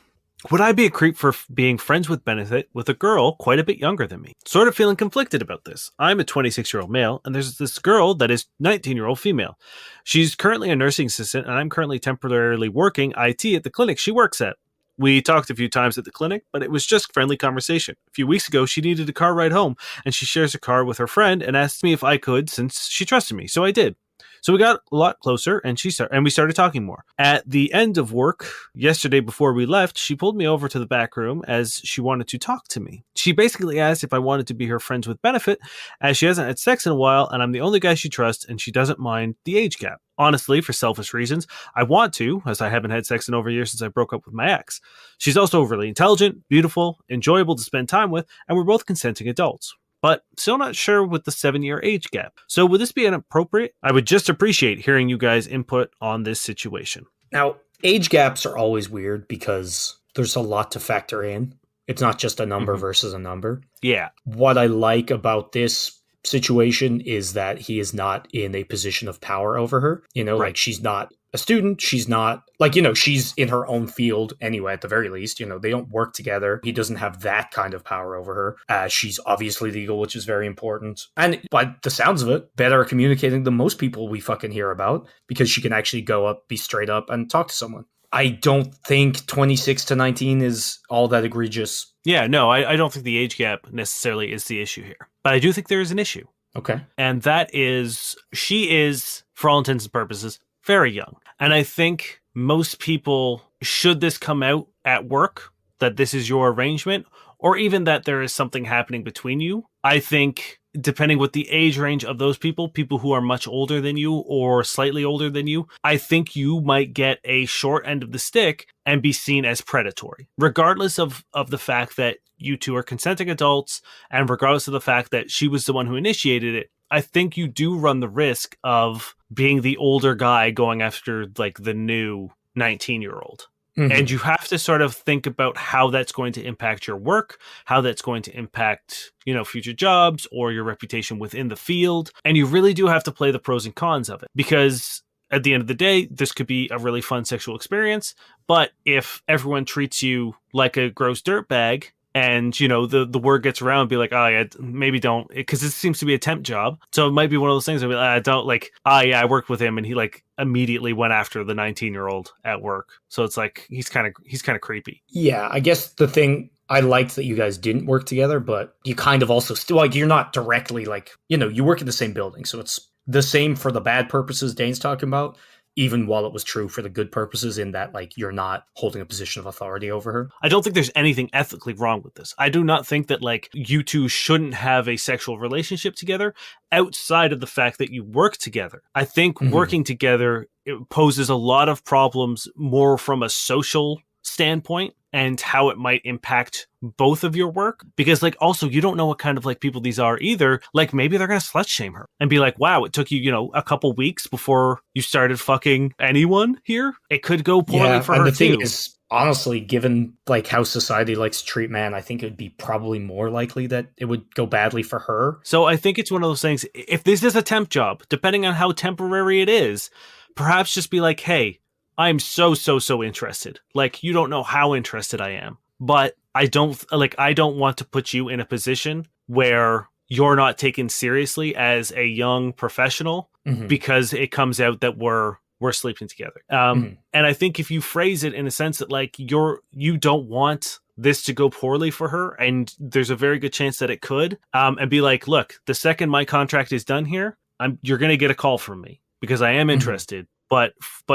Would I be a creep for being friends with benefit with a girl quite a bit younger than me? Sort of feeling conflicted about this. I'm a 26-year-old male, and there's this girl that is 19-year-old female. She's currently a nursing assistant, and I'm currently temporarily working IT at the clinic she works at. We talked a few times at the clinic, but it was just friendly conversation. A few weeks ago, she needed a car ride home, and she shares a car with her friend and asked me if I could since she trusted me, so I did. So we got a lot closer, and we started talking more. At the end of work, yesterday before we left, she pulled me over to the back room as she wanted to talk to me. She basically asked if I wanted to be her friends with benefit, as she hasn't had sex in a while, and I'm the only guy she trusts, and she doesn't mind the age gap. Honestly, for selfish reasons, I want to, as I haven't had sex in over a year since I broke up with my ex. She's also really intelligent, beautiful, enjoyable to spend time with, and we're both consenting adults. But still not sure with the 7-year age gap. So would this be inappropriate? I would just appreciate hearing you guys' input on this situation. Now, age gaps are always weird because there's a lot to factor in. It's not just a number Mhm. versus a number. Yeah. What I like about this situation is that he is not in a position of power over her. Right. Like she's not a student. She's not like, she's in her own field anyway, at the very least. They don't work together. He doesn't have that kind of power over her. She's obviously legal, which is very important. And by the sounds of it, better at communicating than most people we fucking hear about, because she can actually go up, be straight up, and talk to someone. I don't think 26 to 19 is all that egregious. Yeah, no, I don't think the age gap necessarily is the issue here. But I do think there is an issue. Okay. And that is, she is, for all intents and purposes, very young. And I think most people, should this come out at work, that this is your arrangement, or even that there is something happening between you, I think, depending what the age range of those people who are much older than you or slightly older than you, I think you might get a short end of the stick and be seen as predatory, regardless of the fact that you two are consenting adults, and regardless of the fact that she was the one who initiated it. I think you do run the risk of being the older guy going after like the new 19-year-old. Mm-hmm. And you have to sort of think about how that's going to impact your work, how that's going to impact, future jobs or your reputation within the field. And you really do have to play the pros and cons of it, because at the end of the day, this could be a really fun sexual experience. But if everyone treats you like a gross dirtbag, and, the word gets around, be like, oh, yeah, maybe don't, because it seems to be a temp job. So it might be one of those things where I don't like, yeah, I worked with him and he like immediately went after the 19-year-old at work. So it's like, he's kind of creepy. Yeah, I guess the thing, I liked that you guys didn't work together, but you kind of also still, like, you're not directly like, you work in the same building. So it's the same for the bad purposes Dane's talking about, even while it was true for the good purposes, in that, like, you're not holding a position of authority over her. I don't think there's anything ethically wrong with this. I do not think that, like, you two shouldn't have a sexual relationship together outside of the fact that you work together. I think working together, it poses a lot of problems more from a social standpoint and how it might impact both of your work, because like also you don't know what kind of like people these are either. Like maybe they're gonna slut shame her and be like, wow, it took you a couple weeks before you started fucking anyone here. It could go poorly for her the too. Thing is, honestly, given like how society likes to treat men, I think it would be probably more likely that it would go badly for her. So I think it's one of those things, if this is a temp job, depending on how temporary it is, perhaps just be like, hey, I'm so interested. Like, you don't know how interested I am, but I don't want to put you in a position where you're not taken seriously as a young professional because it comes out that we're sleeping together. And I think if you phrase it in a sense that like you don't want this to go poorly for her, and there's a very good chance that it could, and be like, look, the second my contract is done here, you're going to get a call from me because I am interested. But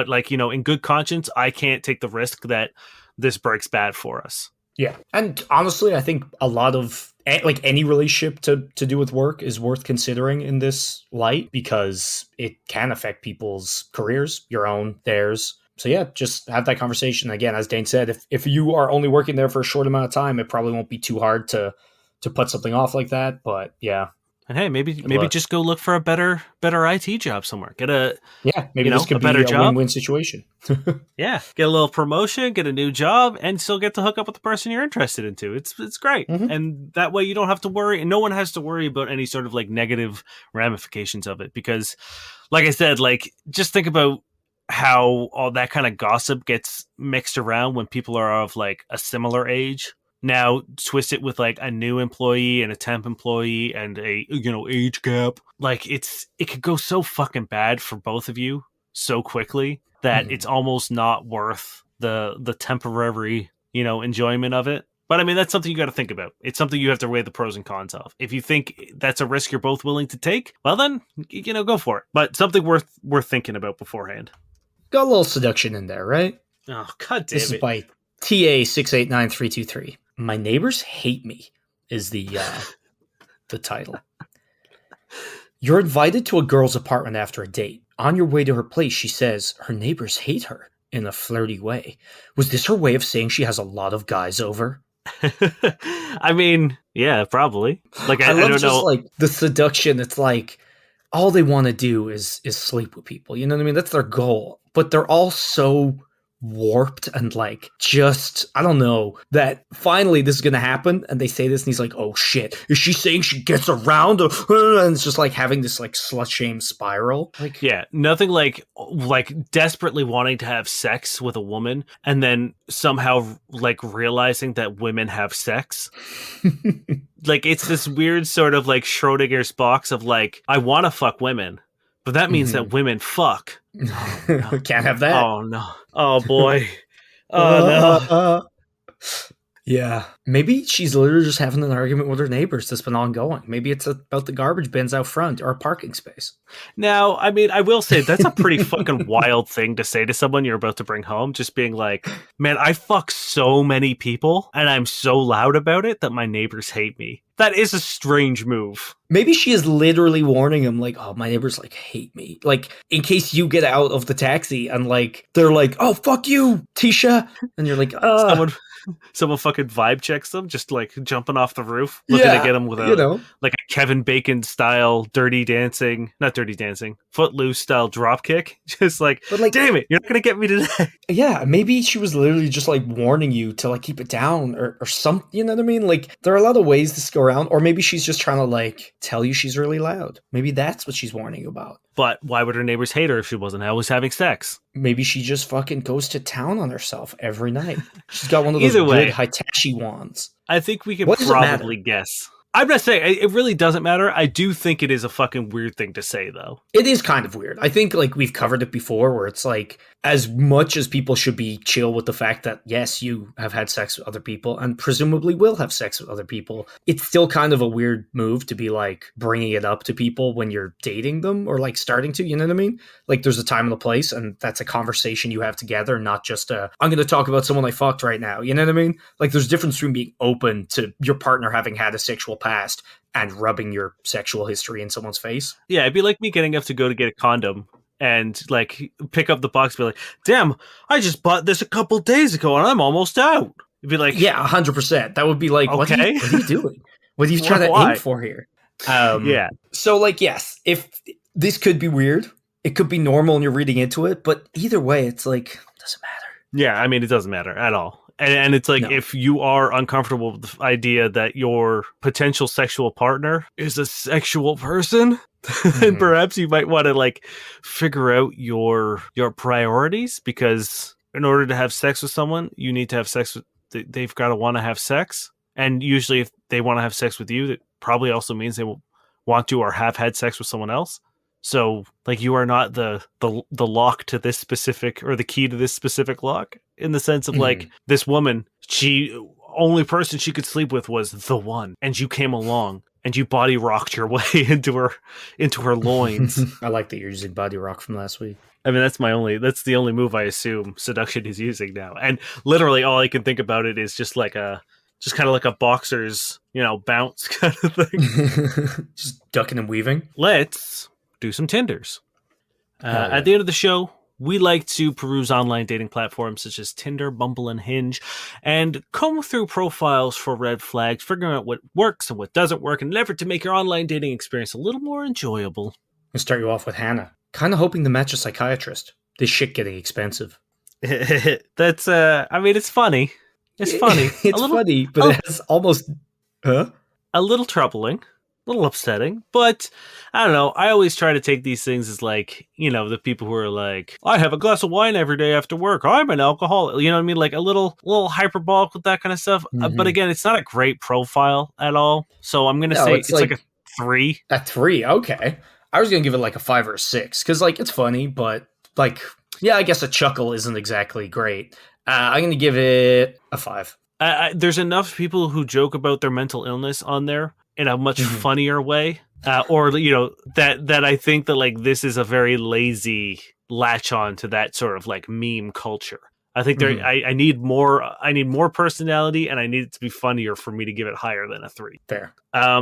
like, in good conscience, I can't take the risk that this breaks bad for us. Yeah. And honestly, I think a lot of like any relationship to do with work is worth considering in this light, because it can affect people's careers, your own, theirs. So yeah, just have that conversation. Again, as Dane said, if you are only working there for a short amount of time, it probably won't be too hard to put something off like that. But yeah. And hey, maybe just go look for a better IT job somewhere. Maybe this could be a win-win situation. Yeah, get a little promotion, get a new job, and still get to hook up with the person you're interested into. It's great, and that way you don't have to worry, and no one has to worry about any sort of like negative ramifications of it. Because, like I said, like just think about how all that kind of gossip gets mixed around when people are of like a similar age. Now twist it with like a new employee and a temp employee and a age gap. Like it could go so fucking bad for both of you so quickly that it's almost not worth the temporary enjoyment of it. But I mean, that's something you got to think about. It's something you have to weigh the pros and cons of. If you think that's a risk you're both willing to take, well then go for it. But something worth thinking about beforehand. Got a little seduction in there, right? Oh, god damn it! This is by TA689323. My Neighbors Hate Me is the title. You're invited to a girl's apartment after a date. On your way to her place, she says her neighbors hate her in a flirty way. Was this her way of saying she has a lot of guys over? I mean, yeah, probably. Like I don't know. Like the seduction. It's like all they want to do is sleep with people. You know what I mean? That's their goal. But they're all so warped and like just, I don't know, that finally this is gonna happen, and they say this and he's like, oh shit, is she saying she gets around, and it's just like having this like slut shame spiral. Like, Yeah, nothing like desperately wanting to have sex with a woman and then somehow like realizing that women have sex. Like, it's this weird sort of like Schrodinger's box of like, I want to fuck women, but that means that women fuck. Oh, no. Can't have that. Oh no. Oh boy. Oh no. Yeah. Maybe she's literally just having an argument with her neighbors that's been ongoing. Maybe it's about the garbage bins out front or a parking space. Now, I mean, I will say that's a pretty fucking wild thing to say to someone you're about to bring home. Just being like, man, I fuck so many people and I'm so loud about it that my neighbors hate me. That is a strange move. Maybe she is literally warning him, like, oh, my neighbors, like, hate me. Like, in case you get out of the taxi and, like, they're like, oh, fuck you, Tisha. And you're like, Someone fucking vibe checks them, just like jumping off the roof, looking to get them with like a Kevin Bacon style Footloose style drop kick. Just like, but like, damn it, you're not gonna get me today. Yeah, maybe she was literally just like warning you to like keep it down or something. You know what I mean? Like, there are a lot of ways this go around, or maybe she's just trying to like tell you she's really loud. Maybe that's what she's warning you about. But why would her neighbors hate her if she wasn't always having sex? Maybe she just fucking goes to town on herself every night. She's got one of those good Hitachi wands. I think we can probably guess. I'm not saying it really doesn't matter. I do think it is a fucking weird thing to say, though. It is kind of weird. I think like we've covered it before, where it's like, as much as people should be chill with the fact that, yes, you have had sex with other people and presumably will have sex with other people, it's still kind of a weird move to be like bringing it up to people when you're dating them or like starting to, you know what I mean? Like, there's a time and a place, and that's a conversation you have together, not just I'm going to talk about someone I fucked right now. You know what I mean? Like, there's a difference between being open to your partner having had a sexual past and rubbing your sexual history in someone's face. Yeah, it'd be like me getting up to go to get a condom and like pick up the box and be like, damn, I just bought this a couple days ago and I'm almost out. It'd be like, yeah, 100%. That would be like, okay. What are you doing? What are you trying to aim for here? Yeah. So like, yes, if this could be weird, it could be normal and you're reading into it, but either way, it's like, it doesn't matter. Yeah, I mean, it doesn't matter at all. And it's like, if you are uncomfortable with the idea that your potential sexual partner is a sexual person, then perhaps you might want to like figure out your priorities, because in order to have sex with someone, you need to have sex with, they've got to want to have sex. And usually if they want to have sex with you, that probably also means they will want to or have had sex with someone else. So like, you are not the lock to this specific, or the key to this specific lock, in the sense of like, this woman, only person she could sleep with was the one, and you came along and you body rocked your way into her loins. I like that you're using body rock from last week. I mean, that's the only move I assume seduction is using now. And literally all I can think about it is just kind of like a boxer's, bounce kind of thing. Just ducking and weaving. Let's do some Tinders. At the end of the show, we like to peruse online dating platforms such as Tinder, Bumble, and Hinge, and comb through profiles for red flags, figuring out what works and what doesn't work, in an effort to make your online dating experience a little more enjoyable. I'll start you off with Hannah. Kind of hoping to match a psychiatrist. This shit getting expensive. That's, I mean, it's funny. It's funny. It's funny, but it has almost... Huh? A little troubling. A little upsetting, but I don't know. I always try to take these things as like, the people who are like, I have a glass of wine every day after work, I'm an alcoholic. You know what I mean? Like a little hyperbolic with that kind of stuff. But again, it's not a great profile at all. So I'm going to say it's like a 3. A 3, okay. I was going to give it like a 5 or a 6, because like it's funny, but like, yeah, I guess a chuckle isn't exactly great. I'm going to give it a 5. There's enough people who joke about their mental illness on there in a much funnier way, or that I think that like this is a very lazy latch on to that sort of like meme culture. I think I need more personality, and I need it to be funnier for me to give it higher than a 3. Fair.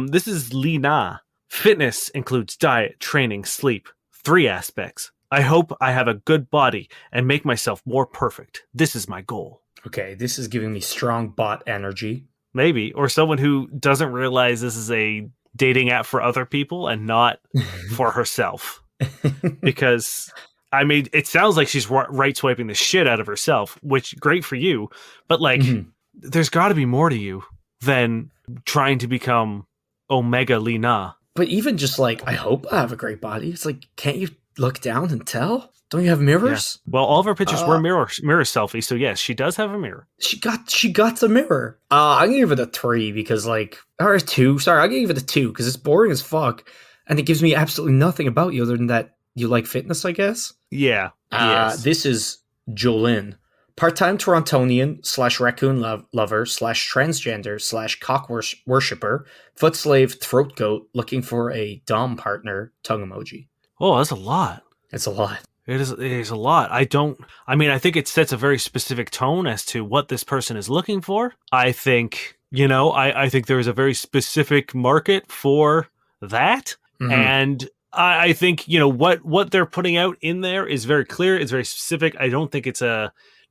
This is Lina. Fitness includes diet, training, sleep. 3 aspects. I hope I have a good body and make myself more perfect. This is my goal. Okay, this is giving me strong bot energy. Maybe. Or someone who doesn't realize this is a dating app for other people and not for herself. Because I mean, it sounds like she's right swiping the shit out of herself, which great for you. But like, there's got to be more to you than trying to become Omega Lina. But even just like, I hope I have a great body. It's like, can't you look down and tell? Don't you have mirrors? Yeah. Well, all of her pictures were mirror selfies, so yes, she does have a mirror. She got the mirror. I'm gonna give it a 3 because like, or a 2. Sorry, I'm gonna give it a 2 because it's boring as fuck, and it gives me absolutely nothing about you other than that you like fitness, I guess. Yeah. Yes. This is Jolene, part-time Torontonian / raccoon lover / transgender / cock worshipper, foot slave, throat goat, looking for a dom partner. Tongue emoji. Oh, that's a lot. It's a lot. It is a lot. I think it sets a very specific tone as to what this person is looking for. I think, I think there is a very specific market for that. Mm-hmm. And I think, what they're putting out in there is very clear. It's very specific. I don't think it's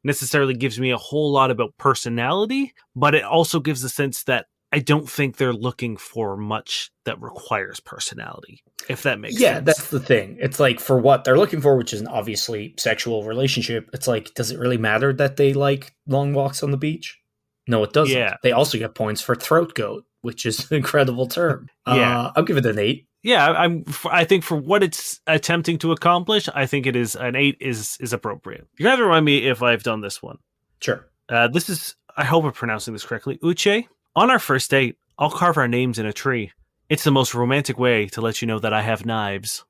necessarily gives me a whole lot about personality, but it also gives the sense that I don't think they're looking for much that requires personality, if that makes sense. Yeah, that's the thing. It's like for what they're looking for, which is an obviously sexual relationship, it's like, does it really matter that they like long walks on the beach? No, it doesn't. Yeah. They also get points for throat goat, which is an incredible term. Yeah. I'll give it an 8. Yeah, I think for what it's attempting to accomplish, I think it is an 8 is appropriate. You have to remind me if I've done this one. Sure. This is, I hope I'm pronouncing this correctly, Uche. On our first date, I'll carve our names in a tree. It's the most romantic way to let you know that I have knives.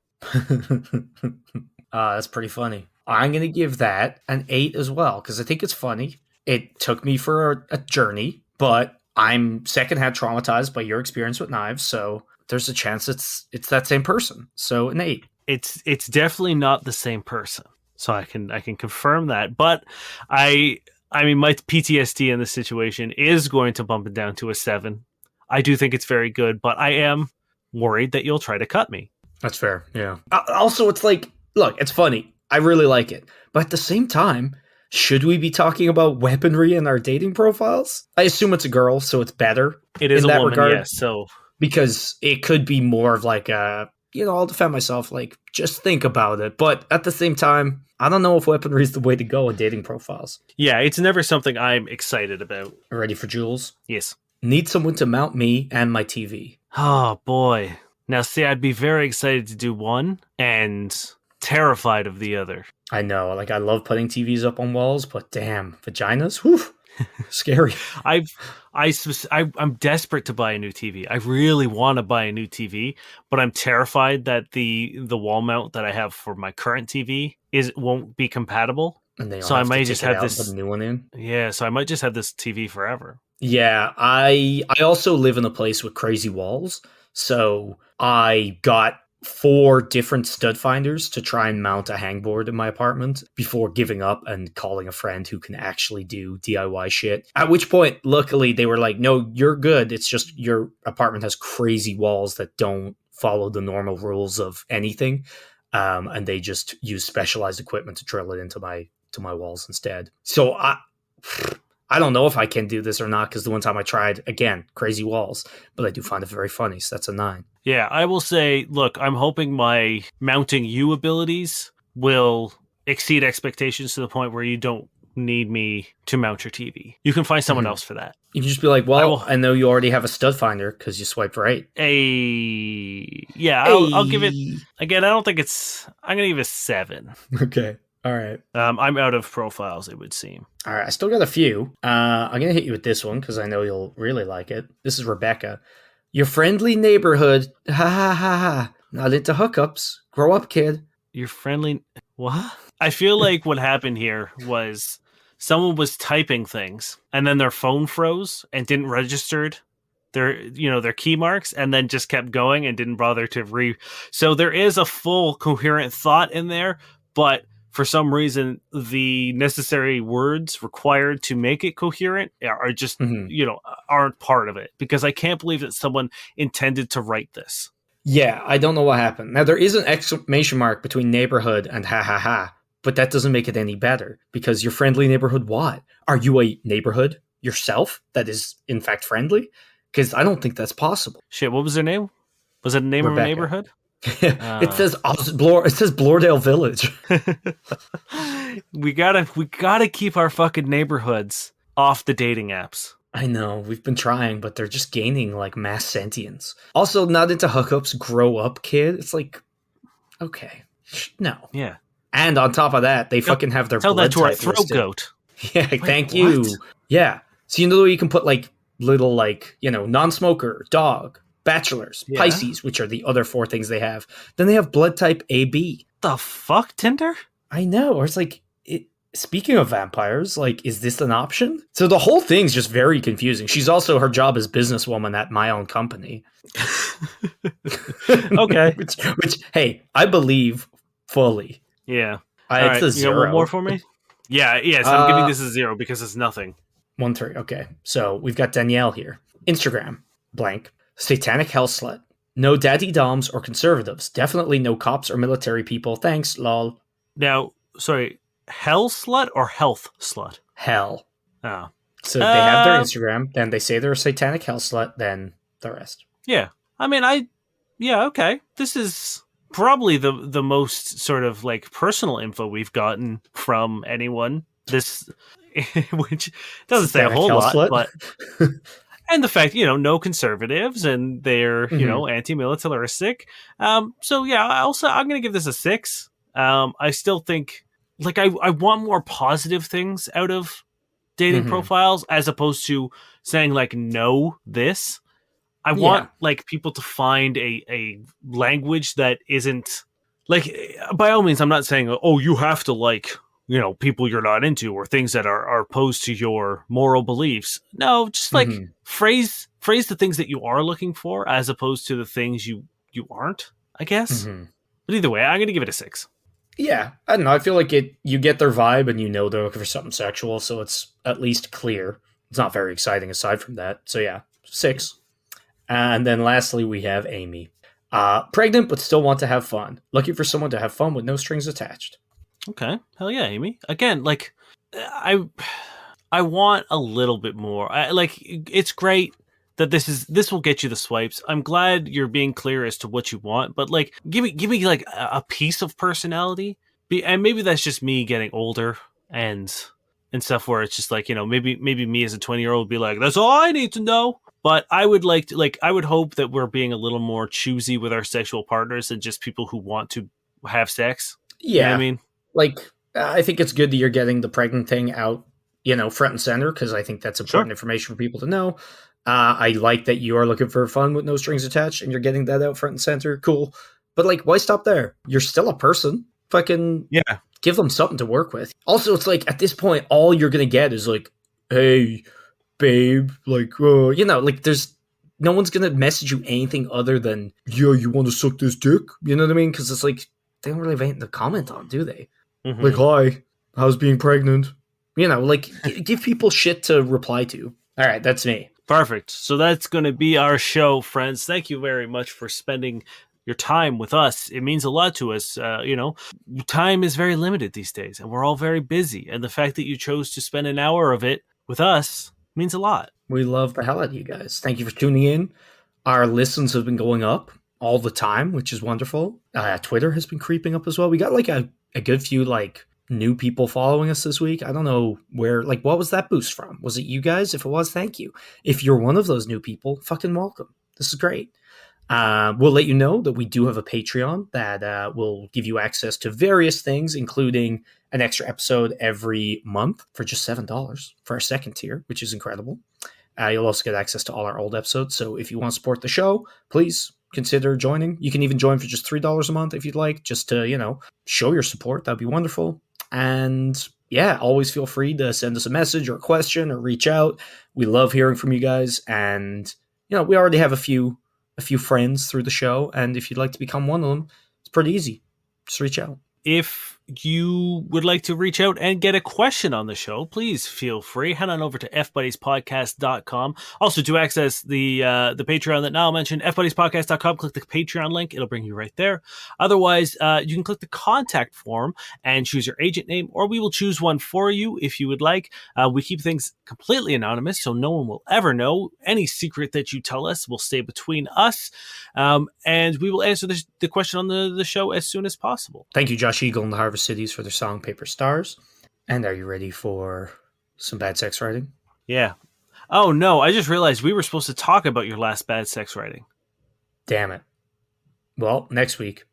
That's pretty funny. I'm going to give that an 8 as well, because I think it's funny. It took me for a journey, but I'm secondhand traumatized by your experience with knives, so there's a chance it's that same person. So an 8. It's definitely not the same person. So I can confirm that. But I mean, my PTSD in this situation is going to bump it down to a 7. I do think it's very good, but I am worried that you'll try to cut me. That's fair, yeah. Also, it's like, look, it's funny. I really like it. But at the same time, should we be talking about weaponry in our dating profiles? I assume it's a girl, so it's better. It is a woman, regard, yes. So because it could be more of like a, I'll defend myself, like, just think about it. But at the same time, I don't know if weaponry is the way to go in dating profiles. Yeah, it's never something I'm excited about. Ready for Jules? Yes. Need someone to mount me and my TV. Oh, boy. Now, see, I'd be very excited to do one and terrified of the other. I know. Like, I love putting TVs up on walls, but damn, vaginas? Whew. Scary. I'm desperate to buy a new TV. I really want to buy a new TV, but I'm terrified that the wall mount that I have for my current TV won't be compatible. And so I might just have this put a new one in. Yeah, so I might just have this TV forever. Yeah, I also live in a place with crazy walls, so I got 4 different stud finders to try and mount a hangboard in my apartment before giving up and calling a friend who can actually do DIY shit. At which point, luckily, they were like, no, you're good. It's just your apartment has crazy walls that don't follow the normal rules of anything. And they just use specialized equipment to drill it into my walls instead. So I don't know if I can do this or not, because the one time I tried, again, crazy walls, but I do find it very funny, so that's a 9. Yeah, I will say, look, I'm hoping my mounting you abilities will exceed expectations to the point where you don't need me to mount your TV. You can find someone else for that. You can just be like, well, I know you already have a stud finder because you swiped right. Yeah, I'll give it, again, I don't think I'm going to give it a 7. Okay. All right. I'm out of profiles, it would seem. All right. I still got a few. I'm going to hit you with this one because I know you'll really like it. This is Rebecca. Your friendly neighborhood. Ha ha ha ha. Not into hookups. Grow up, kid. Your friendly. What? I feel like what happened here was someone was typing things and then their phone froze and didn't register their key marks, and then just kept going and didn't bother to So there is a full coherent thought in there, but for some reason, the necessary words required to make it coherent are just, aren't part of it. Because I can't believe that someone intended to write this. Yeah, I don't know what happened. Now, there is an exclamation mark between neighborhood and ha ha ha, but that doesn't make it any better. Because your friendly neighborhood, what? Are you a neighborhood yourself that is, in fact, friendly? Because I don't think that's possible. Shit, what was their name? Was it a name Rebecca. of a neighborhood? It says it says Bloredale Village. we gotta keep our fucking neighborhoods off the dating apps. I know, we've been trying, but they're just gaining like mass sentience. Also, not into hookups, grow up, kid. It's like, okay, no. Yeah. And on top of that, they fucking have their tell blood that to our type throat listed. goat. Yeah, Wait, thank you. what? Yeah. So you know you can put like little like, non-smoker, dog, bachelors, Yeah. Pisces, which are the other 4 things they have. Then they have blood type AB. The fuck, Tinder? I know. Or it's like, speaking of vampires, like, is this an option? So the whole thing's just very confusing. She's also, her job as businesswoman at my own company. Okay. which, hey, I believe fully. Yeah. It's a 0. You got one more for me? Yeah, yes, I'm giving this a 0 because it's nothing. 1-3. Okay. So we've got Danielle here. Instagram, blank. Satanic hell slut. No daddy doms or conservatives. Definitely no cops or military people. Thanks, lol. Now, sorry, hell slut or health slut? Hell. Oh. So they have their Instagram, then they say they're a satanic hell slut, then the rest. Yeah. I mean, okay. This is probably the most sort of like personal info we've gotten from anyone. This, which doesn't say a whole lot, but and the fact, no conservatives and they're, anti-militaristic. So yeah, I'm going to give this a 6. I still think like I want more positive things out of dating profiles as opposed to saying like, no, this. I want like people to find a language that isn't like, by all means, I'm not saying, oh, you have to like, people you're not into or things that are opposed to your moral beliefs. No, just like phrase the things that you are looking for as opposed to the things you aren't, I guess. But either way, I'm going to give it a 6. Yeah, I don't know. I feel like you get their vibe and they're looking for something sexual, so it's at least clear. It's not very exciting aside from that. So yeah, 6. And then lastly, we have Amy. Pregnant, but still want to have fun. Looking for someone to have fun with no strings attached. Okay. Hell yeah, Amy. Again, like, I want a little bit more. It's great that this will get you the swipes. I'm glad you're being clear as to what you want, but like, give me like a piece of personality. And maybe that's just me getting older and stuff where it's just like, maybe me as a 20-year-old would be like, that's all I need to know. But I would I would hope that we're being a little more choosy with our sexual partners than just people who want to have sex. Yeah. You know what I mean? Like, I think it's good that you're getting the pregnant thing out, front and center, because I think that's important information for people to know. I like that you are looking for fun with no strings attached and you're getting that out front and center. Cool. But like, why stop there? You're still a person. Fucking give them something to work with. Also, it's like at this point, all you're going to get is like, hey, babe, like, like there's no one's going to message you anything other than, yeah, you want to suck this dick? You know what I mean? Because it's like, they don't really have anything to comment on, do they? Like, hi, how's being pregnant? Like, give people shit to reply to. All right, that's me. Perfect. So that's going to be our show, friends. Thank you very much for spending your time with us. It means a lot to us. Time is very limited these days, and we're all very busy. And the fact that you chose to spend an hour of it with us means a lot. We love the hell out of you guys. Thank you for tuning in. Our listens have been going up all the time, which is wonderful. Twitter has been creeping up as well. We got like a good few like new people following us this week. I don't know where, like, what was that boost from? Was it you guys? If it was, thank you. If you're one of those new people, fucking welcome. This is great. We'll let you know that we do have a Patreon that will give you access to various things, including an extra episode every month for just $7 for our second tier, which is incredible. You'll also get access to all our old episodes. So if you want to support the show, please consider joining. You can even join for just $3 a month if you'd like, just to, show your support. That'd be wonderful. And yeah, always feel free to send us a message or a question or reach out. We love hearing from you guys. And, we already have a few friends through the show. And if you'd like to become one of them, it's pretty easy. Just reach out. If you would like to reach out and get a question on the show, please feel free. Head on over to fbuddiespodcast.com. Also, to access the Patreon that Niall mentioned, fbuddiespodcast.com, click the Patreon link. It'll bring you right there. Otherwise, you can click the contact form and choose your agent name, or we will choose one for you if you would like. We keep things completely anonymous, so no one will ever know. Any secret that you tell us will stay between us, and we will answer the question on the show as soon as possible. Thank you, Josh Eagle and the Harvest Cities, for their song Paper Stars. And are you ready for some bad sex writing? Yeah. Oh, no, I just realized we were supposed to talk about your last bad sex writing. Damn it. Well, next week.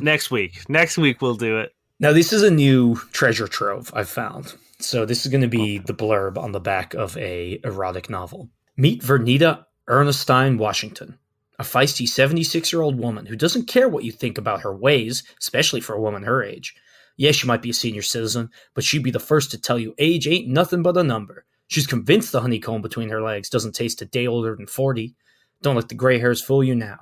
Next week we'll do it. Now, this is a new treasure trove I've found. So this is going to be the blurb on the back of a erotic novel. Meet Vernita Ernestine Washington, a feisty 76-year-old woman who doesn't care what you think about her ways, especially for a woman her age. Yes, she might be a senior citizen, but she'd be the first to tell you age ain't nothing but a number. She's convinced the honeycomb between her legs doesn't taste a day older than 40. Don't let the gray hairs fool you now.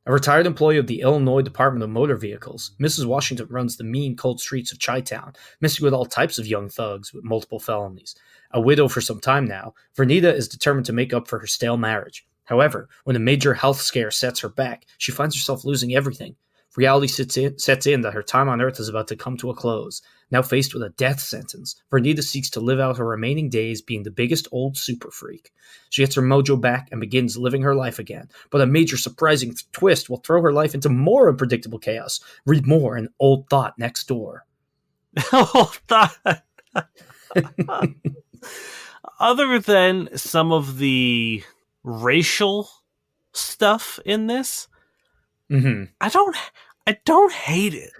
A retired employee of the Illinois Department of Motor Vehicles, Mrs. Washington runs the mean, cold streets of Chi-Town, messing with all types of young thugs with multiple felonies. A widow for some time now, Vernita is determined to make up for her stale marriage. However, when a major health scare sets her back, she finds herself losing everything. Reality sets in that her time on Earth is about to come to a close. Now faced with a death sentence, Vernita seeks to live out her remaining days being the biggest old super freak. She gets her mojo back and begins living her life again, but a major surprising twist will throw her life into more unpredictable chaos. Read more in Old Thought Next Door. Old Thought. Other than some of the racial stuff in this, I don't hate it.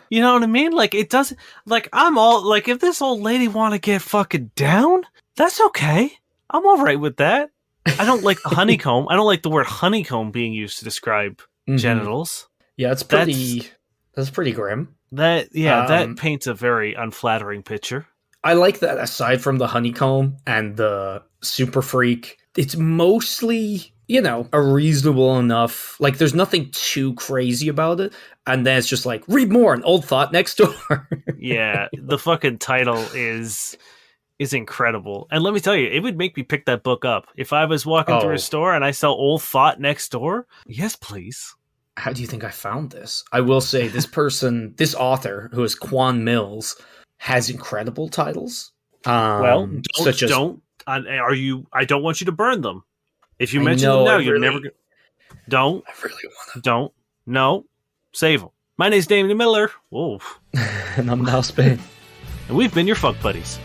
You know what I mean? Like, it doesn't, like, I'm all, like, if this old lady want to get fucking down, that's okay. I'm all right with that. I don't like the honeycomb. I don't like the word honeycomb being used to describe genitals. Yeah, that's pretty grim. That paints a very unflattering picture. I like that aside from the honeycomb and the super freak, it's mostly, a reasonable enough, like, there's nothing too crazy about it. And then it's just like, read more in Old Thought Next Door. Yeah, the fucking title is incredible. And let me tell you, it would make me pick that book up. If I was walking through a store and I saw Old Thought Next Door, yes, please. How do you think I found this? I will say this author, who is Quan Mills, has incredible titles. I don't want you to burn them. If you mention them now, you're never going to. Don't. I really want to. Don't. No. Save them. My name's Damien Miller. Whoa. And I'm Niall Spain. And we've been your Fuck Buddies.